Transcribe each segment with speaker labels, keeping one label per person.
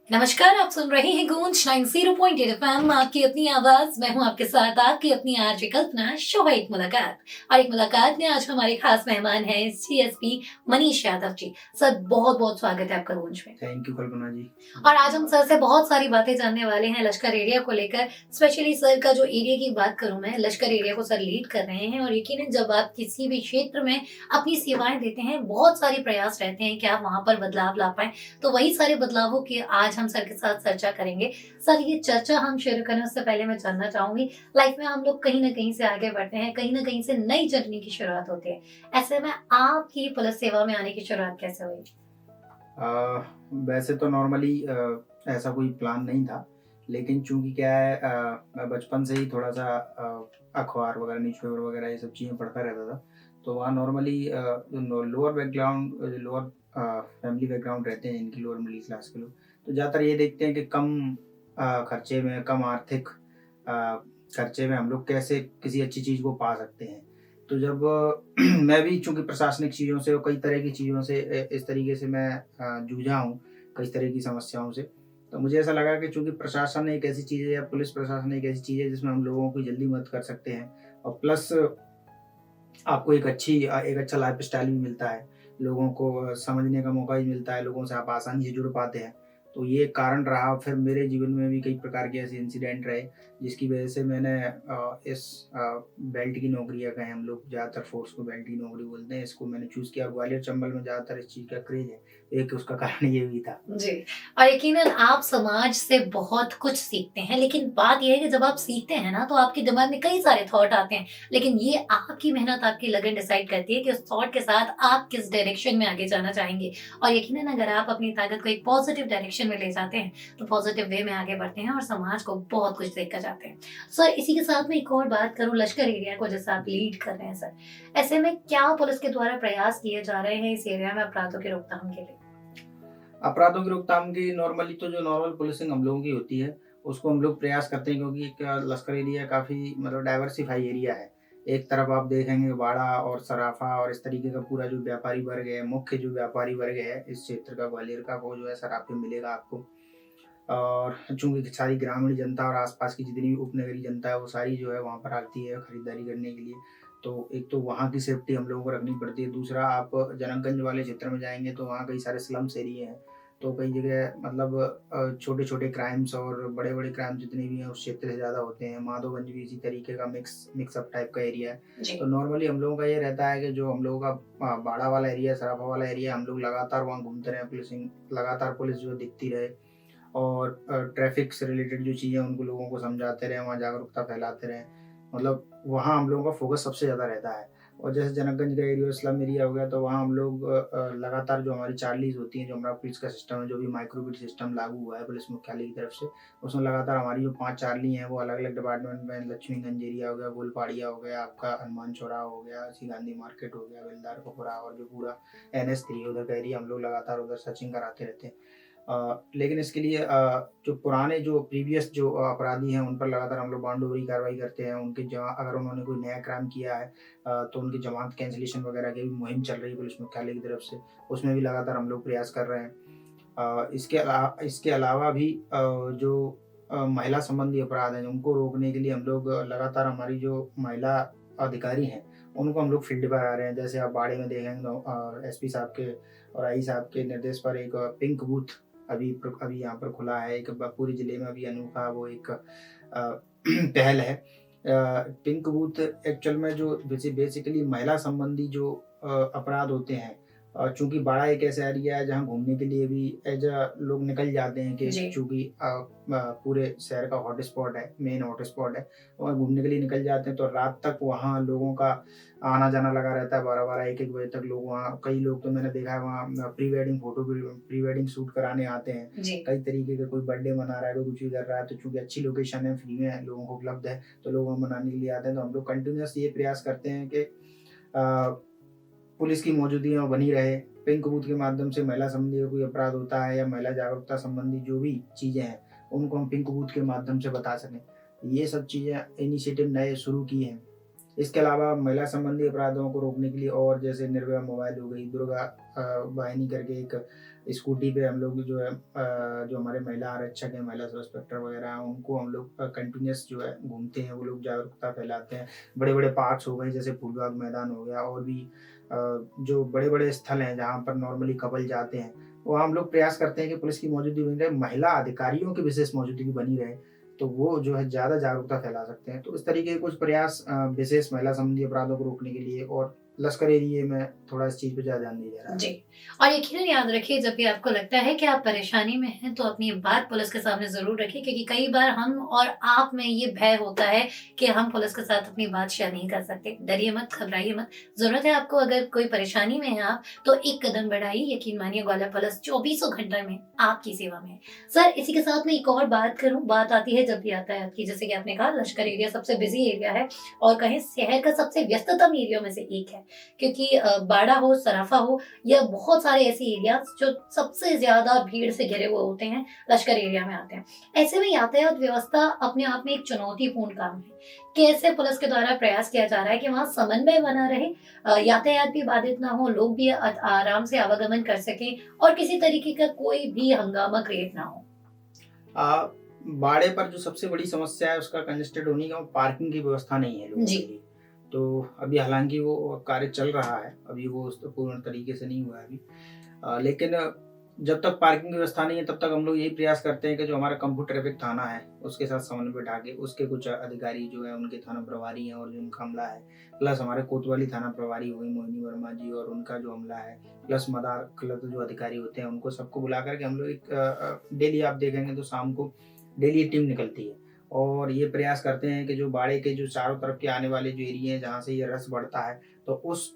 Speaker 1: नमस्कार, आप सुन रहे हैं गूंज 90.8 एफएम, आपकी अपनी आवाज। मैं हूं आपके साथ आपकी अपनी आरजे कल्पना। शो है एक मुलाकात, और एक मुलाकात में आज हमारे खास मेहमान हैं सीएसपी मनीष यादव जी। सर, बहुत बहुत स्वागत है आपका गूंज में।
Speaker 2: थैंक यू कल्पना जी।
Speaker 1: और आज हम सर से बहुत सारी बातें जानने वाले हैं लश्कर एरिया को लेकर। स्पेशली सर का जो एरिया की बात करूं, मैं लश्कर एरिया को सर लीड कर रहे हैं, और यकीनन जब आप किसी भी क्षेत्र में अपनी सेवाएं देते हैं, बहुत सारे प्रयास रहते हैं कि आप वहां पर बदलाव ला पाए। तो वही सारे बदलावों की आज हम सर के साथ चर्चा करेंगे। सर, ये चर्चा हम शुरू करने उससे पहले मैं जानना चाहूंगी, लाइफ में हम लोग कहीं ना कहीं से आगे बढ़ते हैं, कहीं ना कहीं से नई जर्नी की शुरुआत होती है। ऐसे में आपकी पुलिस सेवा में आने की शुरुआत कैसे हुई?
Speaker 2: वैसे तो नॉर्मली ऐसा कोई प्लान नहीं था, लेकिन चूंकि क्या है, मैं बचपन से ही थोड़ा सा अखबार वगैरह, न्यूज़पेपर वगैरह ये सब चीज़ें पढ़ता रहता था। तो वहाँ normally lower background, lower family background रहते हैं इनकी, लोअर मिडिल क्लास के लोग, तो ज़्यादातर ये देखते हैं कि कम खर्चे में, कम आर्थिक अ, खर्चे में हम लोग कैसे किसी अच्छी चीज़ को पा सकते हैं। तो जब मैं भी चूँकि प्रशासनिक चीज़ों से और कई तरह की चीज़ों से इस तरीके से मैं जूझा हूँ, कई तरह की समस्याओं से। तो मुझे ऐसा लगा कि चूँकि प्रशासन एक ऐसी चीज़ है, या पुलिस प्रशासन एक ऐसी चीज़ है जिसमें हम लोगों की जल्दी मदद कर सकते हैं, और प्लस आपको एक अच्छा लाइफ़स्टाइल भी मिलता है। लोगों को समझने का मौका भी मिलता है, लोगों से आप आसानी से जुड़ पाते हैं। तो ये एक कारण रहा। फिर मेरे जीवन में भी कई प्रकार के ऐसे इंसिडेंट रहे, जिसकी वजह से मैंने इस बेल्ट की नौकरी, या कहें हम लोग ज़्यादातर फ़ोर्स को बेल्ट की नौकरी बोलते हैं, इसको मैंने चूज़ किया। ग्वालियर चंबल में ज़्यादातर इस चीज़ का क्रेज़ है। एक उसका कारण ये भी था।
Speaker 1: जी। और यकीनन आप समाज से बहुत कुछ सीखते हैं, लेकिन बात ये है कि जब आप सीखते हैं ना, तो आपके दिमाग में कई सारे थॉट आते हैं, लेकिन ये आपकी मेहनत, आपकी लगन डिसाइड करती है कि उस थॉट के साथ आप किस डायरेक्शन में आगे जाना चाहेंगे। और यकीनन अगर आप अपनी ताकत को एक पॉजिटिव डायरेक्शन में ले जाते हैं, तो पॉजिटिव वे में आगे बढ़ते हैं और समाज को बहुत कुछ देकर जाते हैं। सर, इसी के साथ में एक और बात करूँ, लश्कर एरिया को जैसा आप लीड कर रहे हैं सर, ऐसे में क्या पुलिस के द्वारा प्रयास किए जा रहे हैं इस एरिया में अपराधों की रोकथाम के लिए?
Speaker 2: अपराधों की रोकथाम की नॉर्मली तो जो नॉर्मल पुलिसिंग हम लोगों की होती है, उसको हम लोग प्रयास करते हैं, क्योंकि एक लश्कर एरिया काफ़ी मतलब डाइवर्सिफ़ाई एरिया है। एक तरफ आप देखेंगे बाड़ा और सराफा और इस तरीके का पूरा जो व्यापारी वर्ग है, मुख्य जो व्यापारी वर्ग है इस क्षेत्र का, ग्वालियर का, वो जो है सराफे मिलेगा आपको। और चूँकि सारी ग्रामीण जनता और आस-पास की जितनी भी उपनगरीय जनता है, वो सारी जो है वहाँ पर आती है खरीदारी करने के लिए। तो एक तो वहाँ की सेफ्टी हम लोगों को रखनी पड़ती है। दूसरा, आप जनकगंज वाले क्षेत्र में जाएँगे तो वहाँ कई सारे स्लम्स एरिये हैं। तो कई जगह मतलब छोटे-छोटे क्राइम्स और बड़े-बड़े क्राइम जितने भी हैं उस क्षेत्र से ज़्यादा होते हैं। माधोगंज भी इसी तरीके का मिक्स अप टाइप का एरिया है।
Speaker 1: जी।
Speaker 2: तो नॉर्मली हम लोगों का ये रहता है कि जो हम लोगों का बाड़ा वाला एरिया, सराफा वाला एरिया, हम लोग लगातार वहाँ घूमते रहें, पुलिसिंग लगातार पुलिस जो है दिखती रहे, और ट्रैफ़िक से रिलेटेड जो चीज़ें हैं उनको लोगों को समझाते रहें, वहाँ जागरूकता फैलाते रहें। मतलब वहाँ हम लोगों का फ़ोकस सबसे ज़्यादा रहता है। और जैसे जनकगंज का एरिया स्लम एरिया हो गया, तो वहाँ हम लोग लगातार जो हमारी चार्लीज़ होती हैं, जो हमारा पुलिस का सिस्टम है, जो भी माइक्रोबिट सिस्टम लागू हुआ है पुलिस मुख्यालय की तरफ से, उसमें लगातार हमारी जो 5 चार्ली हैं वो अलग-अलग डिपार्टमेंट में, लक्ष्मीगंज एरिया हो गया, गोलपाड़िया हो गया, आपका हनुमान चौराहा हो गया, श्री गांधी मार्केट हो गया, बेलदारपुरा, और जो पूरा NH 3 उधर का एरिया, हम लोग लगातार उधर सर्चिंग कराते रहते हैं। लेकिन इसके लिए जो पुराने जो प्रीवियस जो अपराधी हैं उन पर लगातार हम लोग बाउंड्री कार्रवाई करते हैं। उनके जमा अगर उन्होंने कोई नया क्राइम किया है, तो उनकी जमानत कैंसलेशन वगैरह की भी मुहिम चल रही है पुलिस मुख्यालय की तरफ से। उसमें भी लगातार हम लोग प्रयास कर रहे हैं। इसके अलावा भी जो महिला संबंधी अपराध हैं उनको रोकने के लिए हम लोग लगातार, हमारी जो महिला अधिकारी हैं उनको हम लोग फील्ड पर आ रहे हैं। जैसे आप बाड़े में देखेंगे तो एसपी साहब के और आई साहब के निर्देश पर एक पिंक बूथ अभी यहाँ पर खुला है। एक पूरे जिले में अभी अनोखा वो एक पहल है। पिंक बूथ एक्चुअल में जो बेसिकली महिला संबंधी जो अपराध होते हैं, चूँकि बाड़ा एक ऐसा एरिया है जहाँ घूमने के लिए भी लोग निकल जाते हैं, कि
Speaker 1: जी।
Speaker 2: चूँकि पूरे शहर का हॉटस्पॉट है, मेन हॉटस्पॉट है, वहाँ घूमने के लिए निकल जाते हैं, तो रात तक वहाँ लोगों का आना-जाना लगा रहता है। 12-12, 1-1 बजे तक लोग वहाँ, कई लोग तो मैंने देखा है वहाँ प्री वेडिंग शूट कराने आते हैं।
Speaker 1: जी।
Speaker 2: कई तरीके के, कोई बर्थडे मना रहा है, कोई कुछ भी कर रहा है, तो चूँकि अच्छी लोकेशन है, फ्री में लोगों को उपलब्ध है, तो लोग वहाँ मनाने के लिए आते हैं। तो हम लोग कंटिन्यूअस ये प्रयास करते हैं कि पुलिस की मौजूदगी वहाँ बनी रहे। पिंक बूथ के माध्यम से महिला संबंधी कोई अपराध होता है, या महिला जागरूकता संबंधी जो भी चीज़ें हैं, उनको हम पिंक बूथ के माध्यम से बता सकें। ये सब चीज़ें इनिशिएटिव नए शुरू किए हैं। इसके अलावा महिला संबंधी अपराधों को रोकने के लिए, और जैसे निर्भया मोबाइल हो गई, दुर्गा वाहिनी करके एक स्कूटी पे हम लोग जो है जो हमारे महिला आरक्षक हैं, महिला सब इंस्पेक्टर वगैरह हैं, उनको हम लोग कंटिन्यूअस जो है घूमते हैं, वो लोग जागरूकता फैलाते हैं। बड़े-बड़े पार्क्स हो गए जैसे फूलबाग मैदान हो गया, और भी जो बड़े-बड़े स्थल हैं जहाँ पर नॉर्मली कपल जाते हैं, वहाँ हम लोग प्रयास करते हैं कि पुलिस की मौजूदगी बनी रहे, महिला अधिकारियों की विशेष मौजूदगी बनी रहे, तो वो जो है ज़्यादा जागरूकता फैला सकते हैं। तो इस तरीके के कुछ प्रयास विशेष महिला संबंधी अपराधों को रोकने के लिए, और लश्कर एरिये में थोड़ा इस चीज़ पे ज़्यादा ध्यान दिया जा रहा
Speaker 1: जी।
Speaker 2: है।
Speaker 1: और यकीनन याद रखिए, जब भी आपको लगता है कि आप परेशानी में हैं, तो अपनी बात पुलिस के सामने ज़रूर रखिए, क्योंकि कई बार हम और आप में ये भय होता है कि हम पुलिस के साथ अपनी बात शेयर नहीं कर सकते। डरिए मत, घबराइए मत। ज़रूरत है आपको, अगर कोई परेशानी में हैं आप, तो एक कदम बढ़ाइए। यकीन मानिए, ग्वालियर पुलिस चौबीसों घंटे में आपकी सेवा में है। सर, इसी के साथ मैं एक और बात करूँ, बात आती है जब भी यातायात की। जैसे कि आपने कहा, लश्कर एरिया सबसे बिज़ी एरिया है और कहें शहर का सबसे व्यस्ततम एरिया में से एक है। क्योंकि बाड़ा हो, सराफा हो, या बहुत सारे ऐसे एरियाज जो सबसे ज़्यादा भीड़ से घिरे हुए होते हैं, लश्कर एरिया में आते हैं। ऐसे में यातायात व्यवस्था अपने आप में एक चुनौतीपूर्ण काम है। कैसे पुलिस के द्वारा प्रयास किया जा रहा है कि वहाँ समन्वय बना रहे, यातायात भी बाधित ना हो, लोग भी आराम से आवागमन कर सकें और किसी तरीके का कोई भी हंगामा क्रिएट ना हो?
Speaker 2: अ, बाड़े पर जो सबसे बड़ी समस्या है उसका कंजेस्टेड होने का, वो पार्किंग की व्यवस्था नहीं है लोगों
Speaker 1: जी।
Speaker 2: के लिए। तो अभी हालाँकि वो कार्य चल रहा है, अभी वो उस पूर्ण तरीके से नहीं हुआ है अभी। लेकिन जब तक पार्किंग की व्यवस्था नहीं है, तब तक हम लोग यही प्रयास करते हैं कि जो हमारा कंपू ट्रैफिक थाना है, उसके साथ समन्वय बिठा के उसके कुछ अधिकारी जो हैं, उनके थाना प्रभारी हैं और जो उनका अमला है, प्लस हमारे कोतवाली थाना प्रभारी हुई मोहिनी वर्मा जी और उनका जो अमला है, प्लस मदार क्लब जो अधिकारी होते हैं, उनको सबको बुला कर के हम लोग एक डेली आप देखेंगे तो शाम को डेली टीम निकलती है। और ये प्रयास करते हैं कि जो बाड़े के जो चारों तरफ के आने वाले जो एरिया हैं, जहाँ से ये रस बढ़ता है, तो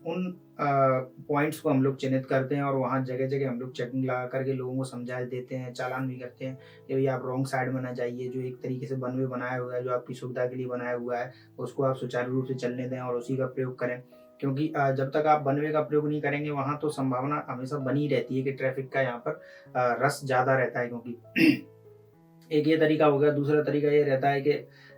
Speaker 2: उन पॉइंट्स को हम लोग चिन्हित करते हैं और वहाँ जगह-जगह हम लोग चेकिंग लगा करके लोगों को समझा देते हैं, चालान भी करते हैं कि भई आप रॉन्ग साइड में ना जाइए, जो एक तरीके से वन वे बनाया हुआ है, जो आपकी सुविधा के लिए बनाया हुआ है, उसको आप सुचारू रूप से चलने दें और उसी का प्रयोग करें। क्योंकि जब तक आप वन वे का प्रयोग नहीं करेंगे, वहाँ तो संभावना हमेशा बनी रहती है कि ट्रैफिक का यहाँ पर रश ज़्यादा रहता है, क्योंकि एक ये तरीका हो गया, दूसरा तरीका ये रहता है कि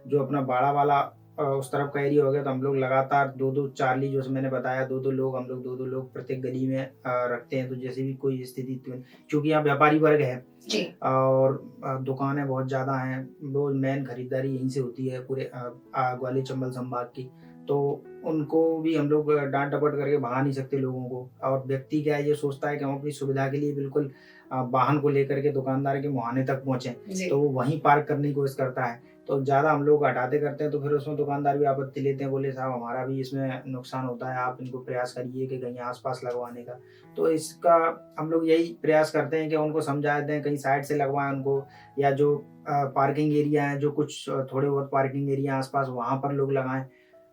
Speaker 2: जो अपना बाड़ा वाला उस तरफ का एरिया हो गया, तो हम लोग लगातार 2-2 चार्ली, जैसे मैंने बताया, 2-2 लोग हम लोग 2-2 लोग प्रत्येक गली में रखते हैं। तो जैसे भी कोई स्थिति, चूँकि यहाँ व्यापारी वर्ग है
Speaker 1: जी।
Speaker 2: और दुकानें बहुत ज़्यादा हैं, रोज़ मेन खरीदारी यहीं से होती है पूरे ग्वालियर चंबल संभाग की। तो उनको भी हम लोग डाँट-डपट करके भगा नहीं सकते लोगों को, और व्यक्ति क्या है, ये सोचता है कि हम अपनी सुविधा के लिए बिल्कुल वाहन को लेकर के दुकानदार के मुहाने तक पहुँचे,
Speaker 1: जी।
Speaker 2: तो वो वहीं पार्क करने की कोशिश करता है। तो ज़्यादा हम लोग हटाते करते हैं, तो फिर उसमें दुकानदार भी आपत्ति लेते हैं, बोले साहब हमारा भी इसमें नुकसान होता है, आप इनको प्रयास करिए कि कहीं आस-पास लगवाने का। तो इसका हम लोग यही प्रयास करते हैं कि उनको समझा दें, कहीं साइड से लगवाएँ उनको, या जो पार्किंग एरिया है, जो कुछ थोड़े बहुत पार्किंग एरिया आस-पास, वहाँ पर लोग लगाएँ।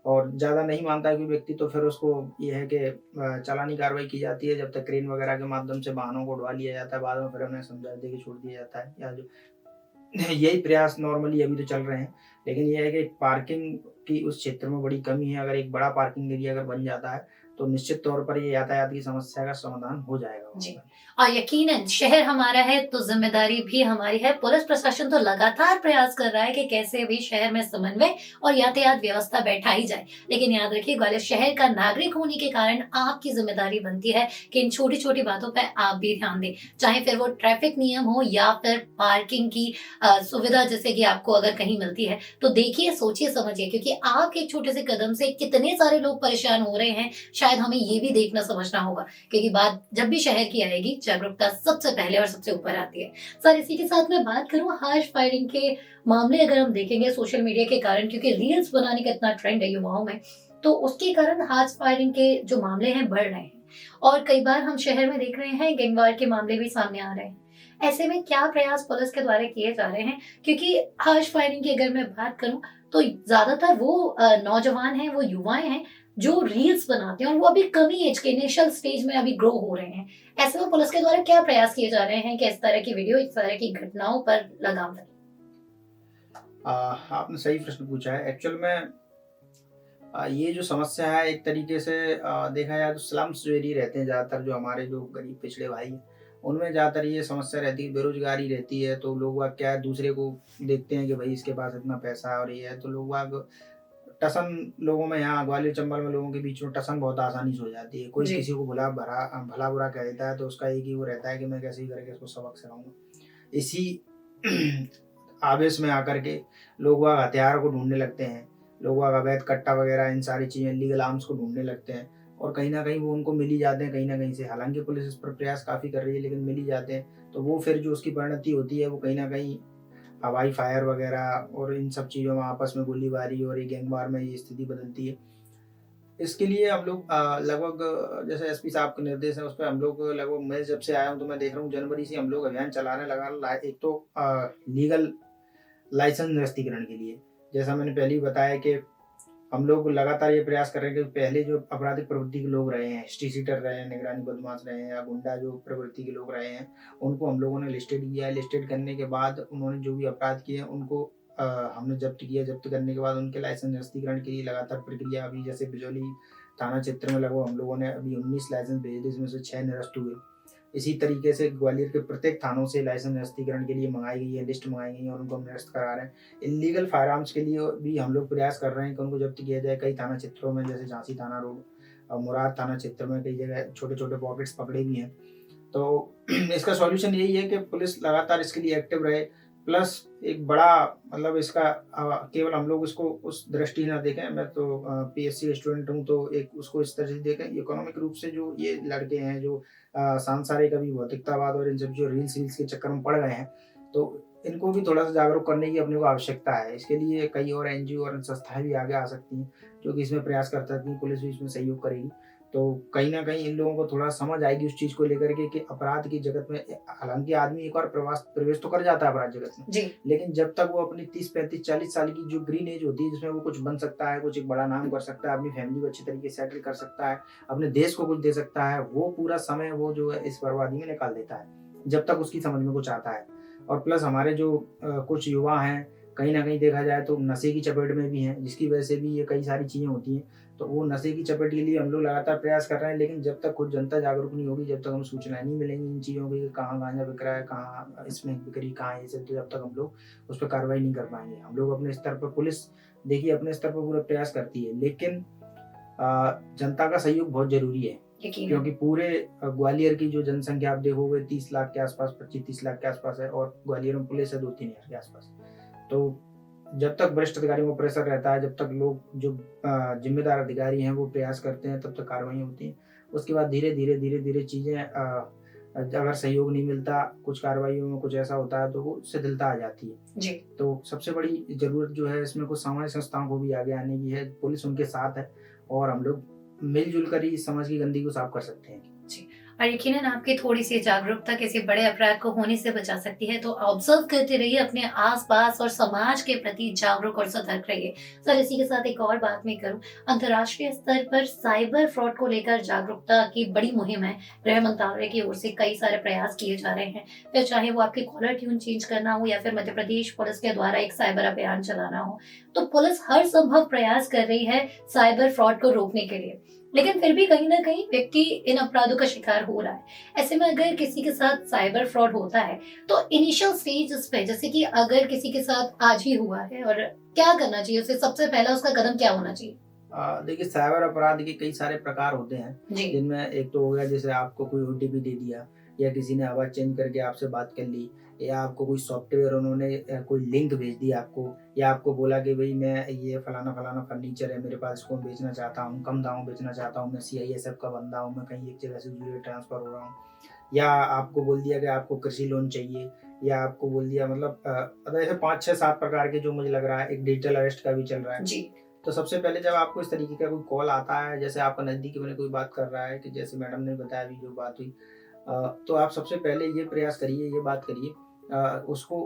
Speaker 2: और ज़्यादा नहीं मानता कोई व्यक्ति, तो फिर उसको ये है कि चालानी कार्रवाई की जाती है, जब तक क्रेन वगैरह के माध्यम से वाहनों को उठवा लिया जाता है, बाद में फिर उन्हें समझा दे के छोड़ दिया जाता है, या जो यही प्रयास नॉर्मली अभी तो चल रहे हैं। लेकिन ये है कि पार्किंग की उस क्षेत्र में बड़ी कमी है, अगर एक बड़ा पार्किंग एरिया अगर बन जाता है, तो निश्चित तौर पर ये यातायात की समस्या का समाधान हो जाएगा वहाँ
Speaker 1: जी।
Speaker 2: पर।
Speaker 1: और यकीनन शहर हमारा है तो ज़िम्मेदारी भी हमारी है। पुलिस प्रशासन तो लगातार प्रयास कर रहा है कि कैसे भी शहर में समन्वय और यातायात व्यवस्था बैठाई जाए। लेकिन याद रखिए, ग्वालियर शहर का नागरिक होने के कारण आपकी ज़िम्मेदारी बनती है कि इन छोटी-छोटी बातों पे आप भी ध्यान दें। चाहे फिर वो ट्रैफिक नियम हो या फिर पार्किंग की सुविधा, जैसे कि आपको अगर कहीं मिलती है, तो देखिए, सोचिए, समझिए, क्योंकि आपके एक छोटे से कदम से कितने सारे लोग परेशान हो रहे हैं, शायद हमें ये भी देखना समझना होगा। क्योंकि बात जब भी शहर की आएगी, जागरूकता सबसे पहले और सबसे ऊपर आती है। सर, इसी के साथ मैं बात करूँ, हार्श फायरिंग के मामले अगर हम देखेंगे सोशल मीडिया के कारण, क्योंकि रील्स बनाने का इतना ट्रेंड है युवाओं में, तो उसके कारण हार्श फायरिंग के जो मामले हैं बढ़ रहे हैं। और कई बार हम शहर में देख रहे हैं गैंगवार के मामले भी सामने आ रहे हैं। ऐसे में क्या प्रयास पुलिस के द्वारा किए जा रहे हैं? क्योंकि हार्श फायरिंग की अगर मैं बात करूँ, तो ज़्यादातर वो नौजवान हैं, वो युवाएँ हैं जो रील्स बनाते हैं, और वो अभी कमी एज के इनिशियल स्टेज में अभी ग्रो हो रहे हैं। ऐसे में पुलिस के द्वारा क्या प्रयास किए जा रहे हैं कि इस तरह की वीडियो, इस तरह की घटनाओं पर लगाम लगे?
Speaker 2: आपने सही प्रश्न पूछा है। एक्चुअल में ये जो समस्या है, एक तरीके से देखा जाए तो स्लम्स जो एरिया रहते हैं ज़्यादातर, जो हमारे जो गरीब पिछड़े भाई हैं, उनमें ज़्यादातर ये समस्या रहती है, बेरोज़गारी रहती है। तो लोग बाग क्या है, दूसरे को देखते हैं कि भई इसके पास इतना पैसा है और ये है, तो लोग बाग टसन लोगों में, यहाँ ग्वालियर चंबल में लोगों के बीच में टसन बहुत आसानी से हो जाती है। कोई
Speaker 1: जी।
Speaker 2: किसी को भला-बुरा कह देता है तो उसका एक ही वो रहता है कि मैं कैसे भी करके इसको सबक सिखाऊँगा। इसी आवेश में आकर के लोग वहाँ हथियारों को ढूँढने लगते हैं। लोग वहाँ अवैध कट्टा वगैरह इन सारी चीज़ें इल्लीगल आर्म्स को ढूँढने लगते हैं और कहीं न कहीं वो उनको मिल ही जाते हैं कहीं न कहीं से। हालाँकि पुलिस इस पर प्रयास काफ़ी कर रही है लेकिन मिल ही जाते हैं। तो वो फिर जो उसकी परिणति होती है वो कहीं न कहीं हवाई फायर वगैरह और इन सब चीज़ों में आपस में गोलीबारी और ये गैंगवार में ये स्थिति बदलती है। इसके लिए हम लोग लगभग जैसे एसपी साहब के निर्देश है उस पे हम लोग लगभग, मैं जब से आया हूँ तो मैं देख रहा हूँ जनवरी से हम लोग अभियान चलाने लगा एक तो लीगल लाइसेंस निरस्तीकरण के लिए। जैसा मैंने पहले ही बताया कि हम लोग लगातार ये प्रयास कर रहे हैं कि पहले जो आपराधिक प्रवृत्ति के लोग रहे हैं, हिस्ट्री शीटर रहे हैं, निगरानी बदमाश रहे हैं या गुंडा जो प्रवृत्ति के लोग रहे हैं, उनको हम लोगों ने लिस्टेड किया है। लिस्टेड करने के बाद उन्होंने जो भी अपराध किए हैं उनको हमने जब्त किया। जब्त करने के बाद उनके लाइसेंस निरस्तीकरण के लिए लगातार प्रक्रिया, अभी जैसे बिजौली थाना क्षेत्र में लगभग हम लोगों ने अभी 19 लाइसेंस भेजे थे, जिसमें से 6 निरस्त हुए। इसी तरीके से ग्वालियर के प्रत्येक थानों से लाइसेंस निरस्तीकरण के लिए मंगाई गई है, लिस्ट मंगाई गई है और उनको हम निरस्त करा रहे हैं। इल्लीगल फायर आर्म्स के लिए भी हम लोग प्रयास कर रहे हैं कि उनको जब्त किया जाए। कई थाना क्षेत्रों में जैसे झांसी थाना रोड और मुराद थाना क्षेत्र में कई जगह छोटे-छोटे पॉकेट्स पकड़े भी हैं। तो इसका सॉल्यूशन यही है कि पुलिस लगातार इसके लिए एक्टिव रहे, प्लस एक बड़ा मतलब इसका केवल हम लोग इसको उस दृष्टि ना देखें। मैं तो पीएससी स्टूडेंट हूँ तो एक उसको इस तरह से देखें, इकोनॉमिक रूप से जो ये लड़के हैं जो सांसारिक अभी भौतिकतावाद और इन सब जो रील्स के चक्कर में पड़ गए हैं, तो इनको भी थोड़ा सा जागरूक करने की अपने को आवश्यकता है। इसके लिए कई और एनजीओ और संस्थाएं भी आगे आ सकती हैं जो कि इसमें प्रयास कर सकती हैं, पुलिस भी इसमें सहयोग करेगी। तो कहीं न कहीं इन लोगों को थोड़ा समझ आएगी उस चीज़ को लेकर के कि अपराध की जगत में हालाँकि आदमी एक बार प्रवेश तो कर जाता है अपराध जगत में,
Speaker 1: जी।
Speaker 2: लेकिन जब तक वो अपनी 30, 35, 40 साल की जो ग्रीन एज होती है जिसमें वो कुछ बन सकता है, कुछ एक बड़ा नाम कर सकता है, अपनी फैमिली को अच्छी तरीके से सेटल कर सकता है, अपने देश को कुछ दे सकता है, वो पूरा समय वो जो है इस बर्बादी में निकाल देता है, जब तक उसकी समझ में कुछ आता है। और प्लस हमारे जो कुछ युवा हैं, कहीं न कहीं देखा जाए तो नशे की चपेट में भी हैं, जिसकी वजह से भी ये कई सारी चीज़ें होती हैं। तो वो नशे की चपेट के लिए हम लोग लगातार प्रयास कर रहे हैं, लेकिन जब तक खुद जनता जागरूक नहीं होगी, जब तक हमें सूचनाएँ नहीं मिलेंगी इन चीज़ों की कि कहाँ गांजा बिक रहा है, कहाँ स्मैक बिक रही है, कहाँ ये सब, तो जब तक हम लोग उस पे कार्रवाई नहीं कर पाएँगे। हम लोग अपने स्तर पर, पुलिस देखिए अपने स्तर पर पूरा प्रयास करती है, लेकिन जनता का सहयोग बहुत ज़रूरी है।
Speaker 1: यकीनन।
Speaker 2: क्योंकि पूरे ग्वालियर की जो जनसंख्या आप देखोगे 30 लाख के आस-पास, 25-30 लाख के आस-पास है और ग्वालियर में पुलिस है 2-3 हज़ार के आस-पास। तो जब तक वरिष्ठ अधिकारियों को प्रेशर रहता है, जब तक लोग जो ज़िम्मेदार अधिकारी हैं वो प्रयास करते हैं, तब तक कार्रवाई होती है। उसके बाद धीरे-धीरे चीज़ें अगर सहयोग नहीं मिलता, कुछ कार्रवाइयों में कुछ ऐसा होता है तो वो शिथिलता आ जाती है।
Speaker 1: जी।
Speaker 2: तो सबसे बड़ी ज़रूरत जो है इसमें कुछ सामाजिक संस्थाओं को भी आगे आने की है। पुलिस उनके साथ है और हम लोग मिल-जुल कर ही इस समाज की गंदगी को साफ कर सकते हैं।
Speaker 1: जी। और यकीनन आपकी थोड़ी-सी जागरूकता किसी बड़े अपराध को होने से बचा सकती है, तो ऑब्ज़र्व करते रहिए, अपने आस-पास और समाज के प्रति जागरूक और सतर्क रहिए। सर, इसी के साथ एक और बात मैं करूँ, अंतर्राष्ट्रीय स्तर पर साइबर फ्रॉड को लेकर जागरूकता की बड़ी मुहिम है। गृह मंत्रालय की ओर से कई सारे प्रयास किए जा रहे हैं। फिर चाहे वो आपकी कॉलर ट्यून चेंज करना हो या फिर मध्य प्रदेश पुलिस के द्वारा एक साइबर अभियान चलाना हो, तो पुलिस हर संभव प्रयास कर रही है साइबर फ्रॉड को रोकने के लिए। लेकिन फिर भी कहीं न कहीं व्यक्ति इन अपराधों का शिकार हो रहा है। ऐसे में अगर किसी के साथ साइबर फ्रॉड होता है, तो इनिशियल स्टेजेस पे, जैसे कि अगर किसी के साथ आज ही हुआ है, और क्या करना चाहिए उसे, सबसे पहला उसका कदम क्या होना चाहिए?
Speaker 2: देखिए साइबर अपराध के कई सारे प्रकार होते हैं,
Speaker 1: जी।
Speaker 2: जिनमें एक तो हो गया जैसे आपको कोई ओटीपी दे दिया या किसी ने आवाज़ चेंज करके आपसे बात कर ली या आपको कोई सॉफ्टवेयर उन्होंने कोई लिंक भेज दिया आपको या आपको बोला कि भई मैं ये फलाना-फलाना फर्नीचर है मेरे पास, इसको मैं बेचना चाहता हूँ, कम दाम में बेचना चाहता हूँ, मैं सीआईएसएफ का बंदा हूँ, मैं कहीं एक जगह से दूसरी जगह ट्रांसफ़र हो रहा हूँ। या आपको बोल दिया कि आपको कृषि लोन चाहिए या आपको बोल दिया मतलब ऐसे 5, 6, 7 प्रकार के जो मुझे लग रहा है, एक डिजिटल अरेस्ट का भी चल रहा है।
Speaker 1: जी।
Speaker 2: तो सबसे पहले जब आपको इस तरीके का कोई कॉल आता है, जैसे आपका नज़दीकी में कोई बात कर रहा है कि जैसे मैडम ने बताया अभी जो बात हुई, तो आप सबसे पहले ये प्रयास करिए, ये बात करिए, उसको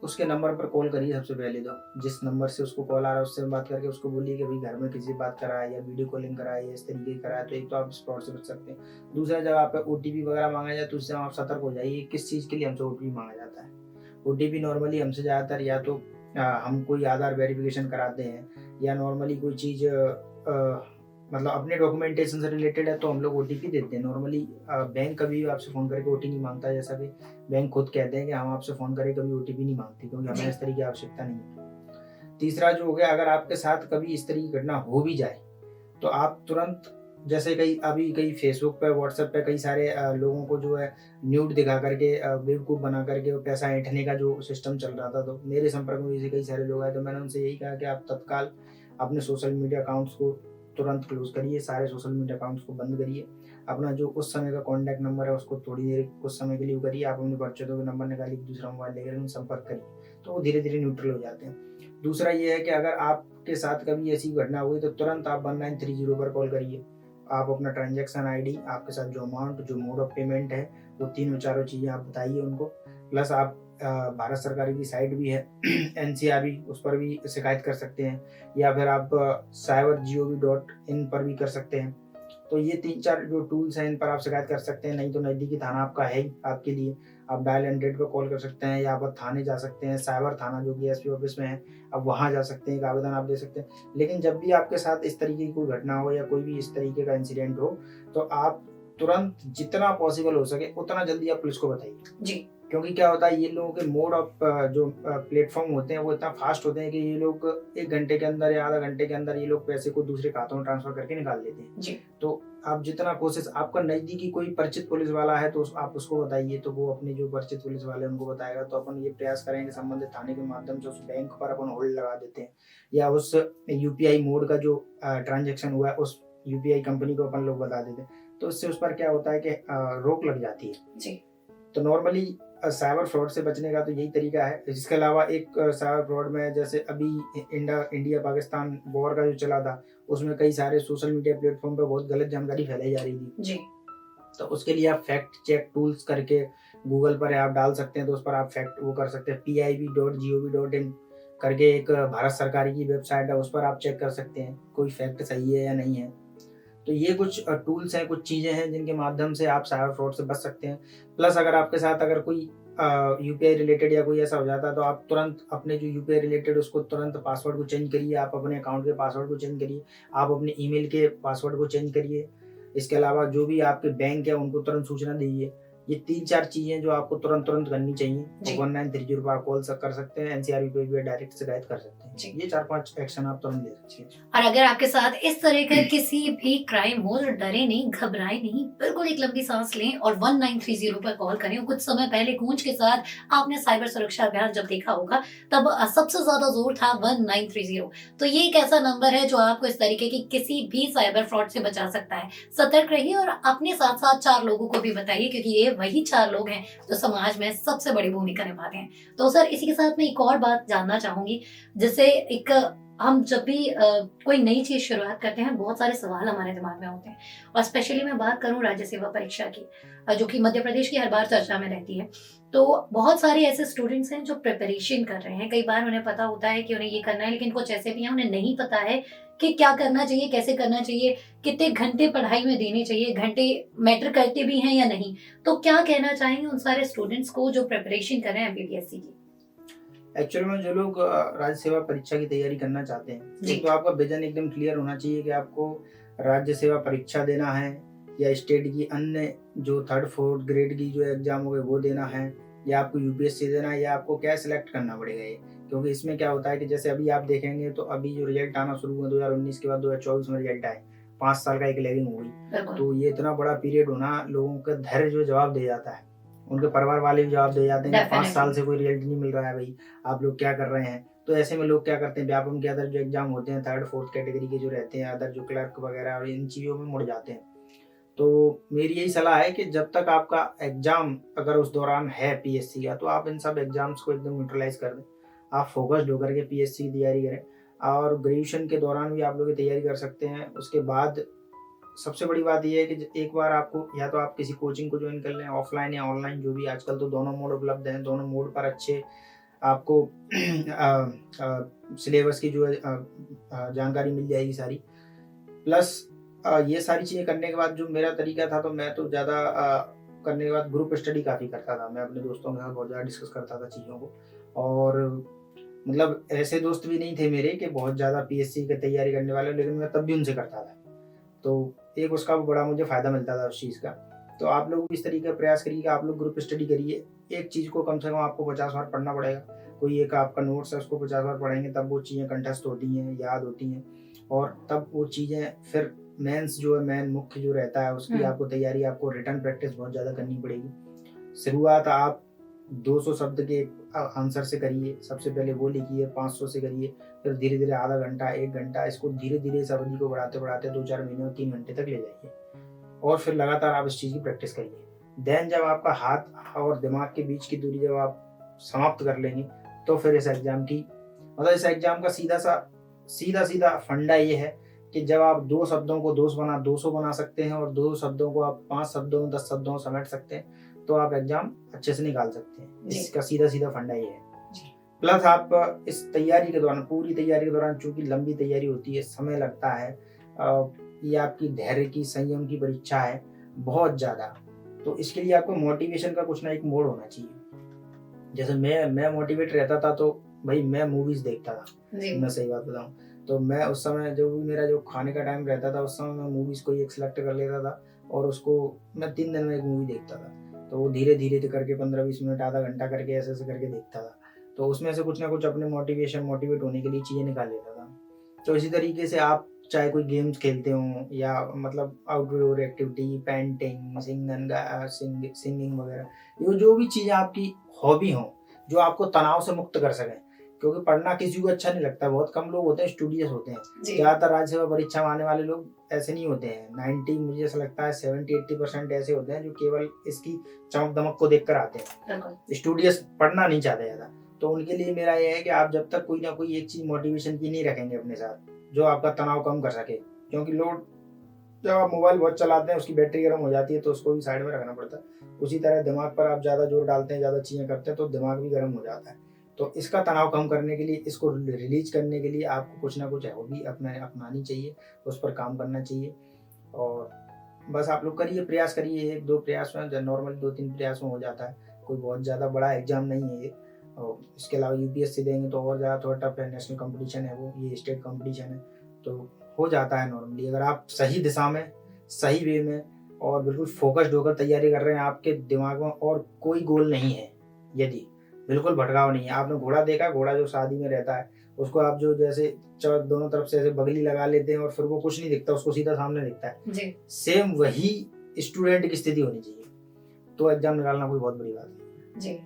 Speaker 2: उसके नंबर पर कॉल करिए सबसे पहले तो। जिस नंबर से उसको कॉल आ रहा है उससे बात करके उसको बोलिए कि भई घर में किसी से बात करा है या वीडियो कॉलिंग करा है या इस तरीके की करा है, तो एक तो आप इस फ्रॉड से बच सकते हैं। दूसरा, जब आप पे ओटीपी वगैरह माँगा जाए तो उससे आप सतर्क हो जाइए, किस चीज़ के लिए हमसे ओटीपी माँगा जाता है। ओटीपी नॉर्मली हमसे ज़्यादातर या तो हम कोई आधार वेरिफ़िकेशन कराते हैं या नॉर्मली कोई चीज़ मतलब अपने डॉक्यूमेंटेशन से रिलेटेड है तो हम लोग ओटीपी देते हैं। नॉर्मली बैंक कभी भी आपसे फ़ोन करके ओटीपी नहीं माँगता, जैसा कि बैंक खुद कहते हैं कि हम आपसे फ़ोन करके कभी ओटीपी नहीं माँगते क्योंकि हमें
Speaker 1: जी।
Speaker 2: इस तरह की आवश्यकता नहीं है। तीसरा जो हो गया, अगर आपके साथ कभी इस तरह की घटना हो भी जाए तो आप तुरंत, जैसे कई फेसबुक पे, व्हाट्सएप पे कई सारे लोगों को जो है न्यूड दिखा करके बेवकूफ़ बना करके वो पैसा ऐंठने का जो सिस्टम चल रहा था, तो मेरे संपर्क में ऐसे कई सारे लोग आए, तो मैंने उनसे यही कहा कि आप तत्काल अपने सोशल मीडिया अकाउंट्स को तुरंत क्लोज़ करिए, सारे सोशल मीडिया अकाउंट्स को बंद करिए। अपना जो उस समय का कॉन्टैक्ट नंबर है उसको थोड़ी देर कुछ समय के लिए वो करिए, आप अपने परिचितों के नंबर निकालिए, दूसरा मोबाइल लेकर उनसे संपर्क करिए, तो वो धीरे-धीरे न्यूट्रल हो जाते हैं। दूसरा ये है कि अगर आपके साथ कभी ऐसी घटना हुई तो तुरंत आप 1930 पर कॉल करिए। आप अपना ट्रांज़ैक्शन आईडी, आपके साथ जो अमाउंट, जो मोड ऑफ पेमेंट है, वो तीनों चारों चीज़ें आप बताइए उनको। प्लस आप भारत सरकार की साइट भी है एनसीआरबी, उस पर भी शिकायत कर सकते हैं, या फिर आप cybergov.in पर भी कर सकते हैं। तो ये 3-4 जो टूल्स हैं इन पर आप शिकायत कर सकते हैं, नहीं तो नज़दीकी थाना आपका है ही आपके लिए। आप डायल 100 पे कॉल कर सकते हैं, या आप थाने जा सकते हैं, साइबर थाना जो कि एसपी ऑफिस में है, आप वहाँ जा सकते हैं, एक आवेदन आप दे सकते हैं। लेकिन जब भी आपके साथ इस तरीके की कोई घटना हो या कोई भी इस तरीके का इंसिडेंट हो, तो आप तुरंत जितना पॉसिबल हो सके उतना जल्दी आप पुलिस को बताइए।
Speaker 1: जी।
Speaker 2: क्योंकि क्या होता है, ये लोगों के मोड ऑफ जो प्लेटफ़ॉर्म होते हैं वो इतना फ़ास्ट होते हैं कि ये लोग 1 घंटे के अंदर या आधा घंटे के अंदर ये लोग पैसे को दूसरे खातों में ट्रांसफ़र करके निकाल लेते हैं।
Speaker 1: जी।
Speaker 2: तो आप जितना कोशिश, आपका नज़दीकी कोई परिचित पुलिस वाला है तो आप उसको बताइए, तो वो अपने जो परिचित पुलिस वाले हैं उनको बताएगा। तो अपन ये प्रयास करेंगे संबंधित थाने के माध्यम से उस बैंक पर अपन होल्ड लगा देते हैं, या उस यूपीआई मोड का जो ट्रांज़ैक्शन हुआ है उस यूपीआई कंपनी को अपन लोग बता देते हैं। तो इससे उस पर क्या होता है कि रोक लग जाती है।
Speaker 1: जी।
Speaker 2: तो नॉर्मली साइबर फ्रॉड से बचने का तो यही तरीका है। इसके अलावा एक साइबर फ्रॉड में, जैसे अभी इंडिया पाकिस्तान वॉर का जो चला था, उसमें कई सारे सोशल मीडिया प्लेटफॉर्म पे बहुत गलत जानकारी फैलाई जा रही थी।
Speaker 1: जी।
Speaker 2: तो उसके लिए आप फैक्ट चेक टूल्स करके गूगल पर आप डाल सकते हैं, तो उस पर आप फैक्ट वो कर सकते हैं। pib.gov.in करके एक भारत सरकार की वेबसाइट है, उस पर आप चेक कर सकते हैं कोई फैक्ट सही है या नहीं है। तो ये कुछ टूल्स हैं, कुछ चीज़ें हैं जिनके माध्यम से आप साइबर फ्रॉड से बच सकते हैं। प्लस अगर आपके साथ अगर कोई यूपीआई रिलेटेड या कोई ऐसा हो जाता है, तो आप तुरंत अपने जो यूपीआई रिलेटेड उसको तुरंत पासवर्ड को चेंज करिए, आप अपने अकाउंट के पासवर्ड को चेंज करिए, आप अपने ईमेल के पासवर्ड को चेंज करिए। इसके अलावा जो भी आपके बैंक है उनको तुरंत सूचना दीजिए। ये 3-4 चीज़ें जो आपको तुरंत करनी चाहिए,
Speaker 1: जी।
Speaker 2: और 1930 पर आप कॉल कर सकते हैं, एनसीआरबी पे भी डायरेक्ट शिकायत कर सकते हैं।
Speaker 1: जी।
Speaker 2: ये 4-5 एक्शन आप तुरंत ले सकते हैं।
Speaker 1: और अगर आपके साथ इस तरह का किसी भी क्राइम हो तो डरे नहीं, घबराए नहीं, बिल्कुल एक लंबी सांस लें और 1930 पर कॉल करें। और कुछ समय पहले गूंज के साथ आपने साइबर सुरक्षा अभियान जब देखा होगा, तब सबसे ज्यादा जोर था 1930। तो ये एक ऐसा नंबर है जो आपको इस तरीके की किसी भी साइबर फ्रॉड से बचा सकता है। सतर्क रहिए और अपने साथ साथ 4 लोगों को भी बताइए, क्योंकि ये वही 4 लोग हैं जो समाज में सबसे बड़ी भूमिका निभाते हैं। तो सर, इसी के साथ मैं एक और बात जानना चाहूंगी, जिससे एक हम जब भी कोई नई चीज़ शुरुआत करते हैं, बहुत सारे सवाल हमारे दिमाग में होते हैं। और स्पेशली मैं बात करूँ राज्य सेवा परीक्षा की, जो कि मध्य प्रदेश की हर बार चर्चा में रहती है। तो बहुत सारे ऐसे स्टूडेंट्स हैं जो प्रिपरेशन कर रहे हैं। कई बार उन्हें पता होता है कि उन्हें ये करना है, लेकिन कुछ ऐसे भी हैं उन्हें नहीं पता है कि क्या करना चाहिए, कैसे करना चाहिए, कितने घंटे पढ़ाई में देने चाहिए, घंटे मैटर करते भी हैं या नहीं। तो क्या कहना चाहेंगे उन सारे स्टूडेंट्स को जो प्रिपरेशन कर रहे हैं एमपीपीएससी की?
Speaker 2: एक्चुअल में जो लोग राज्य सेवा परीक्षा की तैयारी करना चाहते हैं,
Speaker 1: जी।
Speaker 2: एक तो आपका विजन एकदम क्लियर होना चाहिए कि आपको राज्य सेवा परीक्षा देना है, या स्टेट की अन्य जो 3rd-4th ग्रेड की जो एग्जाम हो गए वो देना है, या आपको यूपीएससी देना है, या आपको क्या सिलेक्ट करना पड़ेगा ये। क्योंकि इसमें क्या होता है कि जैसे अभी आप देखेंगे तो अभी जो रिजल्ट आना शुरू हुआ 2019 के बाद 2024 में रिजल्ट आए, 5 साल का एक लैगिंग हो गई। तो ये इतना बड़ा पीरियड होना, लोगों का धैर्य जो जवाब दे जाता है, उनके परिवार वाले भी जवाब दे जाते हैं कि 5 साल से कोई रिजल्ट नहीं मिल रहा है भाई, आप लोग क्या कर रहे हैं। तो ऐसे में लोग क्या करते हैं, व्यापम के अदर जो एग्जाम होते हैं 3rd-4th कैटेगरी के जो रहते हैं, अदर जो क्लर्क वगैरह और इन चीज़ों में मुड़ जाते हैं। तो मेरी यही सलाह है कि जब तक आपका एग्जाम अगर उस दौरान है पीएससी का, तो आप इन सब एग्जाम्स को एकदम न्यूट्रलाइज कर दें। आप फोकस्ड होकर के पीएससी की तैयारी करें, और ग्रेजुएशन के दौरान भी आप लोग ये तैयारी कर सकते हैं। उसके बाद सबसे बड़ी बात ये है कि एक बार आपको, या तो आप किसी कोचिंग को ज्वाइन कर लें, ऑफलाइन या ऑनलाइन जो भी, आजकल तो दोनों मोड उपलब्ध हैं, दोनों मोड पर अच्छे आपको सिलेबस की जो है जानकारी मिल जाएगी सारी। प्लस ये सारी चीज़ें करने के बाद जो मेरा तरीका था, तो मैं तो ज़्यादा करने के बाद ग्रुप स्टडी काफ़ी करता था। मैं अपने दोस्तों के साथ बहुत ज़्यादा डिस्कस करता था चीज़ों को, और मतलब ऐसे दोस्त भी नहीं थे मेरे कि बहुत ज़्यादा पीएससी की तैयारी करने वाले, लेकिन मैं तब भी उनसे करता था। तो एक उसका बड़ा मुझे फ़ायदा मिलता था उस चीज़ का। तो आप लोग इस तरीके का प्रयास करिए कि आप लोग ग्रुप स्टडी करिए। एक चीज़ को कम से कम आपको 50 बार पढ़ना पड़ेगा। कोई एक आपका नोट्स है उसको 50 बार पढ़ेंगे तब वो चीज़ें कंठस्थ होती हैं, याद होती हैं और तब वो चीज़ें फिर मेंस जो है मेन मुख्य जो रहता है उसकी
Speaker 1: हुँ।
Speaker 2: आपको तैयारी आपको रिटन प्रैक्टिस बहुत ज़्यादा करनी पड़ेगी। शुरुआत आप 200 शब्द के आंसर से करिए, सबसे पहले वो लिखिए, 500 से करिए, फिर धीरे-धीरे आधा घंटा, 1 घंटा इसको धीरे-धीरे इस अवधि को बढ़ाते-बढ़ाते 2-4 महीने और 3 घंटे तक ले जाइए और फिर लगातार आप इस चीज़ की प्रैक्टिस करिए। देन जब आपका हाथ और दिमाग के बीच की दूरी जब आप समाप्त कर लेंगे, तो फिर इस एग्ज़ाम की मतलब इस एग्ज़ाम का सीधा-सीधा फंडा ये है कि जब आप 2 शब्दों को 200 बना सकते हैं और 2 शब्दों को आप 5 शब्दों में 10 शब्दों में समेट सकते हैं, तो आप एग्ज़ाम अच्छे से निकाल सकते हैं।
Speaker 1: जी।
Speaker 2: इसका सीधा-सीधा फंडा ये है।
Speaker 1: जी।
Speaker 2: प्लस आप इस तैयारी के दौरान पूरी तैयारी के दौरान चूँकि लंबी तैयारी होती है, समय लगता है ये आपकी धैर्य की, संयम की परीक्षा है, बहुत ज़्यादा। तो इसके लिए आपको मोटिवेशन का कुछ ना एक मोड़ होना चाहिए। जैसे मैं मोटिवेट रहता था तो भई मैं मूवीज़ देखता था,
Speaker 1: जी।
Speaker 2: मैं सही बात बताऊँ। तो मैं उस समय जो भी मेरा जो खाने का टाइम रहता था उस समय मैं मूवीज़ कोई एक सिलेक्ट कर लेता था और उसको मैं 3 दिन में 1 मूवी देखता था। तो वो धीरे-धीरे करके 15-20 मिनट, आधा घंटा करके ऐसे-ऐसे करके देखता था। तो उसमें से कुछ ना कुछ अपने मोटिवेट होने के लिए चीज़ें निकाल लेता था। तो इसी तरीके से आप चाहे कोई गेम्स खेलते हों या मतलब आउटडोर एक्टिविटी, पेंटिंग, सिंगिंग वगैरह, ये जो भी चीज़ें आपकी हॉबी हों, जो आपको तनाव से मुक्त कर सकें। क्योंकि पढ़ना किसी को अच्छा नहीं लगता, बहुत कम लोग होते हैं स्टूडियस होते हैं।
Speaker 1: जी।
Speaker 2: ज़्यादातर राज्य सेवा परीक्षा में आने वाले लोग ऐसे नहीं होते हैं। 90 मुझे ऐसा लगता है 70-80% ऐसे होते हैं जो केवल इसकी चमक-दमक को देखकर आते हैं।
Speaker 1: बिल्कुल।
Speaker 2: स्टूडियस पढ़ना नहीं चाहते ज़्यादा। तो उनके लिए मेरा ये है कि आप जब तक कोई ना कोई एक चीज़ मोटिवेशन की नहीं रखेंगे अपने साथ, जो आपका तनाव कम कर सके। क्योंकि लोड जब आप मोबाइल बहुत चलाते हैं उसकी बैटरी गर्म हो जाती है तो उसको भी साइड में रखना पड़ता है। उसी तरह दिमाग पर आप ज़्यादा जोर डालते हैं, ज़्यादा चीज़ें करते हैं तो दिमाग भी गर्म हो जाता है। तो इसका तनाव कम करने के लिए, इसको रिलीज़ करने के लिए आपको कुछ ना कुछ हॉबी अपनानी चाहिए, उस पर काम करना चाहिए और बस आप लोग करिए, प्रयास करिए, 1-2 प्रयास में ज नॉर्मली 2-3 प्रयास में हो जाता है। कोई बहुत ज़्यादा बड़ा एग्ज़ाम नहीं है ये और इसके अलावा यूपीएससी देंगे तो और ज़्यादा थोड़ा टफ है, नेशनल कॉम्पिटिशन है वो, ये स्टेट कॉम्पिटिशन है। तो हो जाता है नॉर्मली अगर आप सही दिशा में, सही वे में और बिल्कुल फ़ोकस्ड होकर तैयारी कर रहे हैं, आपके दिमाग में और कोई गोल नहीं है यदि, बिल्कुल भटकाव नहीं है। आपने घोड़ा देखा, घोड़ा जो शादी में रहता है, उसको आप जो जैसे दोनों तरफ से ऐसे बगली लगा लेते हैं और फिर वो कुछ नहीं दिखता, उसको सीधा सामने दिखता है।
Speaker 1: जी।
Speaker 2: सेम वही स्टूडेंट की स्थिति होनी चाहिए, तो एग्ज़ाम निकालना कोई बहुत बड़ी बात नहीं है।
Speaker 1: जी।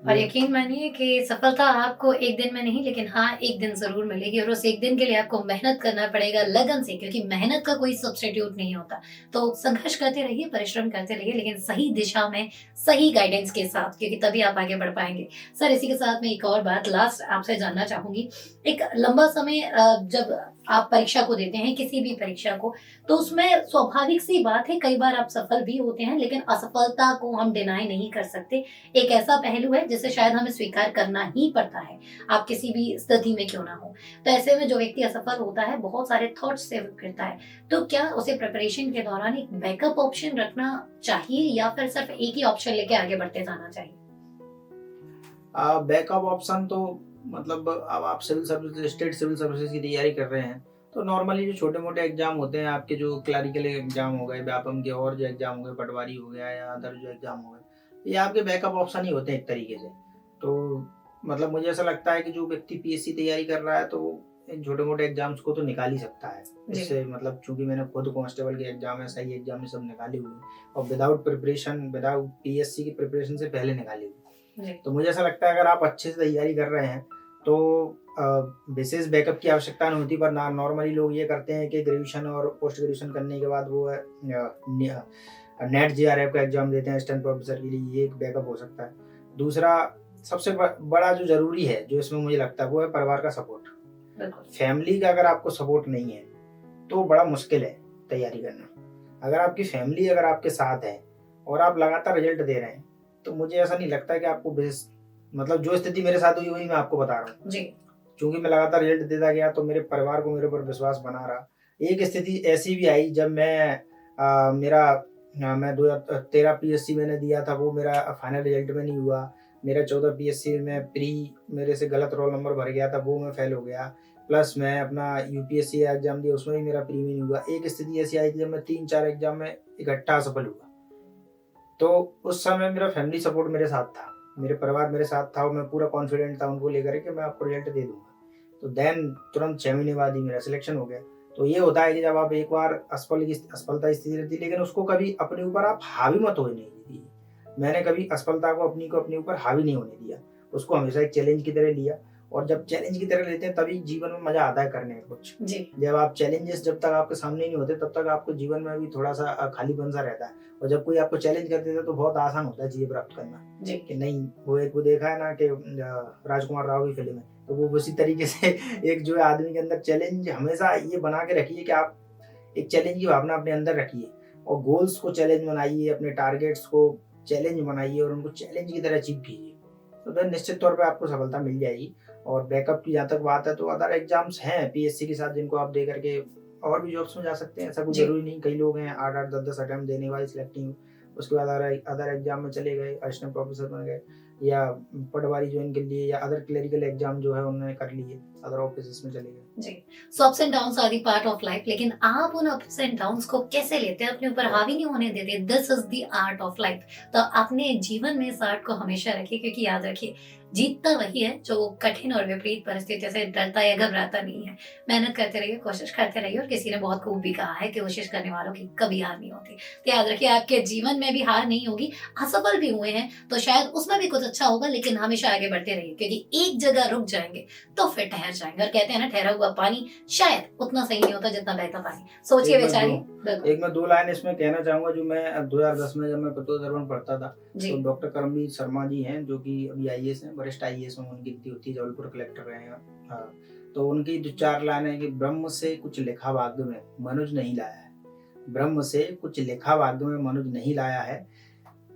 Speaker 1: और यकीन मानिए कि सफलता आपको एक दिन में नहीं लेकिन हाँ, एक दिन ज़रूर मिलेगी और उस एक दिन के लिए आपको मेहनत करना पड़ेगा लगन से क्योंकि मेहनत का कोई सब्स्टिट्यूट नहीं होता। तो संघर्ष करते रहिए, परिश्रम करते रहिए लेकिन सही दिशा में, सही गाइडेंस के साथ क्योंकि तभी आप आगे बढ़ पाएँगे। सर इसी के साथ मैं एक और बात लास्ट आपसे जानना चाहूँगी। एक लंबा समय जब आप परीक्षा को देते हैं, किसी भी परीक्षा को, तो उसमें स्वाभाविक सी बात है कई बार आप सफल भी होते हैं लेकिन असफलता को हम डिनाई नहीं कर सकते। एक ऐसा पहलू है जिसे शायद हमें स्वीकार करना ही पड़ता है, आप किसी भी स्थिति में क्यों ना हो। तो ऐसे में जो व्यक्ति असफल होता है, बहुत सारे थॉट्स से घिरता है। तो क्या उसे प्रिपरेशन के दौरान एक बैकअप ऑप्शन रखना चाहिए या फिर सिर्फ एक ही ऑप्शन लेके आगे बढ़ते जाना चाहिए?
Speaker 2: बैकअप ऑप्शन तो मतलब अब आप civil service state civil services की तैयारी कर रहे हैं, तो नॉर्मली जो छोटे-मोटे एग्ज़ाम होते हैं आपके जो क्लरिकल एग्ज़ाम हो गए, व्यापम के और जो एग्ज़ाम हो गए, पटवारी हो गया या अदर जो एग्ज़ाम हो गए, ये आपके बैकअप ऑप्शन ही होते हैं एक तरीके से। तो मतलब मुझे ऐसा लगता है कि जो व्यक्ति पीएससी तैयारी कर रहा है तो इन छोटे-मोटे एग्ज़ाम्स को तो निकाल ही सकता है।
Speaker 1: जी।
Speaker 2: इससे मतलब चूँकि मैंने खुद कांस्टेबल के एग्ज़ाम, एसआई एग्ज़ाम ये सब निकाले हुए हैं और विदाउट पीएससी की प्रिपरेशन से पहले निकाले हुए हैं।
Speaker 1: जी।
Speaker 2: तो मुझे ऐसा लगता है अगर आप अच्छे से तैयारी कर रहे हैं तो विशेष बैकअप की आवश्यकता नहीं होती, पर नॉर्मली लोग ये करते हैं कि ग्रेजुएशन और पोस्ट ग्रेजुएशन करने के बाद वो नेट जेआरएफ का एग्जाम देते हैं असिस्टेंट प्रोफेसर के लिए, ये एक बैकअप हो सकता है। दूसरा सबसे बड़ा जो जरूरी है जो इसमें मुझे लगता है वो है परिवार का सपोर्ट।
Speaker 1: बिल्कुल।
Speaker 2: फैमिली का अगर आपको सपोर्ट नहीं है तो बड़ा मुश्किल है तैयारी करना। अगर आपकी फैमिली अगर आपके साथ है और आप लगातार रिजल्ट दे रहे हैं तो मुझे ऐसा नहीं लगता कि आपको मतलब जो स्थिति मेरे साथ हुई वही मैं आपको बता रहा हूँ।
Speaker 1: जी।
Speaker 2: चूंकि मैं लगातार रिजल्ट देता गया तो मेरे परिवार को मेरे ऊपर विश्वास बना रहा। एक स्थिति ऐसी भी आई जब मैं 2013 पीएससी मैंने दिया था, वो मेरा फाइनल रिजल्ट में नहीं हुआ। मेरा 14 पीएससी में मेरे से गलत रोल नंबर भर गया था, वो मैं फेल हो गया। प्लस मैं अपना यूपीएससी एग्जाम दिया, उसमें भी मेरा प्री में नहीं हुआ। एक स्थिति ऐसी आई थी जब मैं 3-4 एग्जाम में इकट्ठा असफल हुआ। तो उस समय मेरा फैमिली सपोर्ट मेरे साथ था मेरे परिवार मेरे साथ था और मैं पूरा कॉन्फिडेंट था उनको लेकर के मैं आपको रिजल्ट दे दूँगा। तो देन तुरंत 6 महीने बाद ही मेरा सिलेक्शन हो गया। तो ये होता है कि जब आप एक बार असफलता स्थिति रहती है, लेकिन उसको कभी अपने ऊपर आप हावी मत होने दीजिए। मैंने कभी असफलता को अपने ऊपर हावी नहीं होने दिया। उसको हमेशा एक चैलेंज की तरह लिया, और जब चैलेंज की तरह लेते हैं तभी जीवन में मज़ा आता है करने में कुछ।
Speaker 1: जी,
Speaker 2: जब आप चैलेंजेस जब तक आपके सामने नहीं होते तब तक आपको जीवन में भी थोड़ा-सा खालीपन-सा रहता है, और जब कोई आपको चैलेंज कर देता है तो बहुत आसान होता है चीज़ें प्राप्त करना।
Speaker 1: जी,
Speaker 2: कि नहीं, वो देखा है ना कि राजकुमार राव की फ़िल्म है, तो वो उसी तरीके से एक जो है आदमी के अंदर चैलेंज हमेशा ये बना के रखिए कि आप एक चैलेंज की भावना अपने अंदर रखिए, और गोल्स को चैलेंज बनाइए, अपने टारगेट्स को चैलेंज बनाइए और उनको चैलेंज की तरह अचीव कीजिए। तो देन निश्चित तौर पे आपको सफलता मिल जाएगी। और बैकअप की जहाँ तक बात है, तो अदर एग्ज़ाम्स हैं पीएससी के साथ जिनको आप दे करके और भी जॉब्स में जा सकते हैं। ऐसा कोई
Speaker 1: जी।
Speaker 2: ज़रूरी नहीं, कई लोग हैं 8-8 10-10 अटेम्प्ट देने वाले सिलेक्ट नहीं हुए। उसके बाद अदर एग्ज़ाम में चले गए, असिस्टेंट प्रोफेसर बन गए, या पटवारी जॉइन कर लिए, या अदर क्लेरिकल एग्ज़ाम जो है उन्होंने कर लिए, अदर ऑफिसेज़ में चले गए।
Speaker 1: जी, so ups and downs are the part of life, लेकिन आप उन अप्स एंड डाउन्स को कैसे लेते हैं, अपने ऊपर हावी नहीं होने देते। This is the art of life. तो अपने जीवन में इस आर्ट को हमेशा रखिए, क्योंकि याद रखिए, जीतता वही है जो कठिन और विपरीत परिस्थितियों से डरता या घबराता नहीं है। मेहनत करते रहिए, कोशिश करते रहिए, और किसी ने बहुत खूब भी कहा है कि कोशिश करने वालों की कभी हार नहीं होती। तो याद रखिए, आपके जीवन में भी हार नहीं होगी। असफल भी हुए हैं तो शायद उसमें भी कुछ अच्छा होगा, लेकिन हमेशा आगे बढ़ते रहिए, क्योंकि एक जगह रुक जाएंगे तो फिर ठहर जाएंगे। और कहते हैं ना, ठहरा हुआ पानी शायद उतना सही नहीं होता जितना बहता पानी। सोचिए, विचारिए। बिल्कुल।
Speaker 2: एक मैं 2 लाइन इसमें कहना चाहूँगा, जो मैं 2010 में जब मैं प्रतियोगिता दर्पण पढ़ता था,
Speaker 1: जी,
Speaker 2: तो डॉक्टर करमवीर शर्मा जी हैं, जो कि अभी आईएएस हैं, वरिष्ठ आईएएस में उनकी गिनती होती है, जबलपुर कलेक्टर रहे हैं। हाँ, तो उनकी जो 4 लाइन है कि ब्रह्म से कुछ लिखा भाग्य में मनुज नहीं लाया है। ब्रह्म से कुछ लिखा भाग्य में मनुज नहीं लाया है।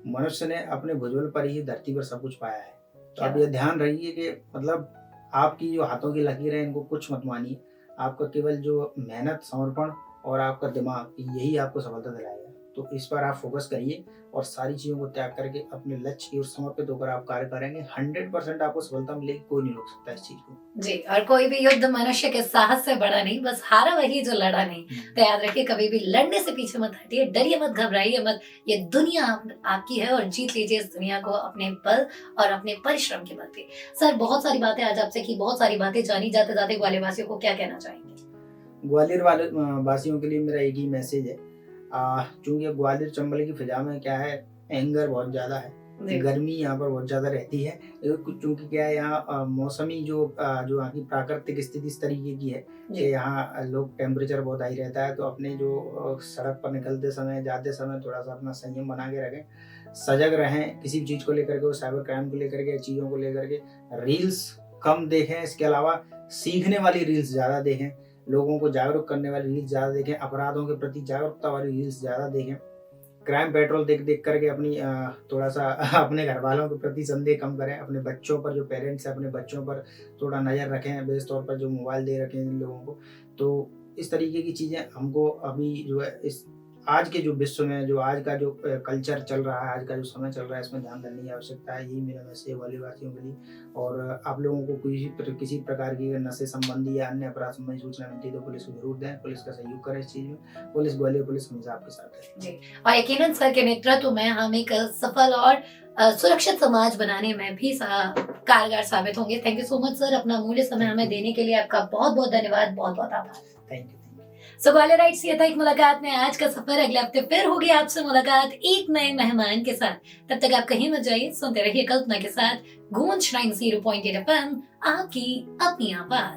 Speaker 2: मनुष्य ने अपने भुजबल पर ही धरती पर सब कुछ पाया है। तो
Speaker 1: क्या
Speaker 2: आप ये ध्यान रखिए कि मतलब आपकी जो हाथों की लकीरें हैं इनको कुछ मत मानिए। आपका केवल जो मेहनत, समर्पण और आपका दिमाग, यही आपको सफलता दिलाएगा। तो इस पर आप फोकस करिए, और सारी चीज़ों को त्याग करके अपने लक्ष्य की ओर समर्पित होकर आप कार्य करेंगे, 100% आपको सफलता मिलेगी, कोई नहीं रोक सकता इस चीज़ को।
Speaker 1: जी, और कोई भी युद्ध मनुष्य के साहस से बड़ा नहीं, बस हारा वही जो लड़ा नहीं। तो याद रखिए, कभी भी लड़ने से पीछे मत हटिए, डरिए मत, घबराइए मत। ये दुनिया आपकी है, और जीत लीजिए इस दुनिया को अपने बल और अपने परिश्रम के बल पे। सर, बहुत सारी बातें आज आपसे की, बहुत सारी बातें जानी। जाते जाते ग्वालियर वासियों को क्या कहना चाहेंगे?
Speaker 2: ग्वालियर वासियों के लिए मेरा एक ही मैसेज है। चूँकि ग्वालियर चंबल की फिजा में क्या है, एंगर बहुत ज़्यादा है।
Speaker 1: जी,
Speaker 2: गर्मी यहाँ पर बहुत ज़्यादा रहती है। चूँकि क्या है, यहाँ मौसमी जो यहाँ की प्राकृतिक स्थिति इस तरीके की है
Speaker 1: जी,
Speaker 2: कि यहाँ लोग टेम्परेचर बहुत हाई रहता है। तो अपने जो सड़क पर निकलते समय, जाते समय थोड़ा-सा अपना संयम बना के रखें। सजग रहें किसी भी चीज़ को लेकर के, वो साइबर क्राइम को लेकर के, चीज़ों को लेकर के। रील्स कम देखें, इसके अलावा सीखने वाली रील्स ज़्यादा देखें। लोगों को जागरूक करने वाली रील्स ज़्यादा देखें, अपराधों के प्रति जागरूकता वाली रील्स ज़्यादा देखें। क्राइम पेट्रोल देख-देख करके अपनी थोड़ा-सा अपने घरवालों के प्रति संदेह कम करें। अपने बच्चों पर, जो पेरेंट्स हैं, अपने बच्चों पर थोड़ा नज़र रखें, विशेष तौर पर जो मोबाइल दे रखे हैं इन लोगों को। तो इस तरीके की चीज़ें हमको अभी जो है, इस आज के जो विश्व में, जो आज का जो कल्चर चल रहा है, आज का जो समय चल रहा है, इसमें ध्यान देने की आवश्यकता है। यही मेरा मैसेज है ग्वालियर वासियों के लिए। और आप लोगों को किसी प्रकार की अगर नशे संबंधी या अन्य अपराध संबंधी सूचना मिलती है तो पुलिस को ज़रूर दें। पुलिस का सहयोग करें इस चीज़ में। ग्वालियर पुलिस हमेशा आपके साथ है।
Speaker 1: जी। और यकीनन सर के नेतृत्व में हम एक सफल और सुरक्षित समाज बनाने में भी कारगर साबित होंगे। Thank you so much sir, अपना अमूल्य समय हमें देने के लिए आपका बहुत-बहुत धन्यवाद, बहुत-बहुत आभार।
Speaker 2: Thank you.
Speaker 1: सो ग्वालियराइट्स, ये था एक मुलाकात में आज का सफर। अगले हफ्ते फिर होगी आपसे मुलाकात एक नए मेहमान के साथ। तब तक आप कहीं मत जाइए, सुनते रहिए कल्पना के साथ गूंज 90.8 FM, आपकी अपनी आवाज।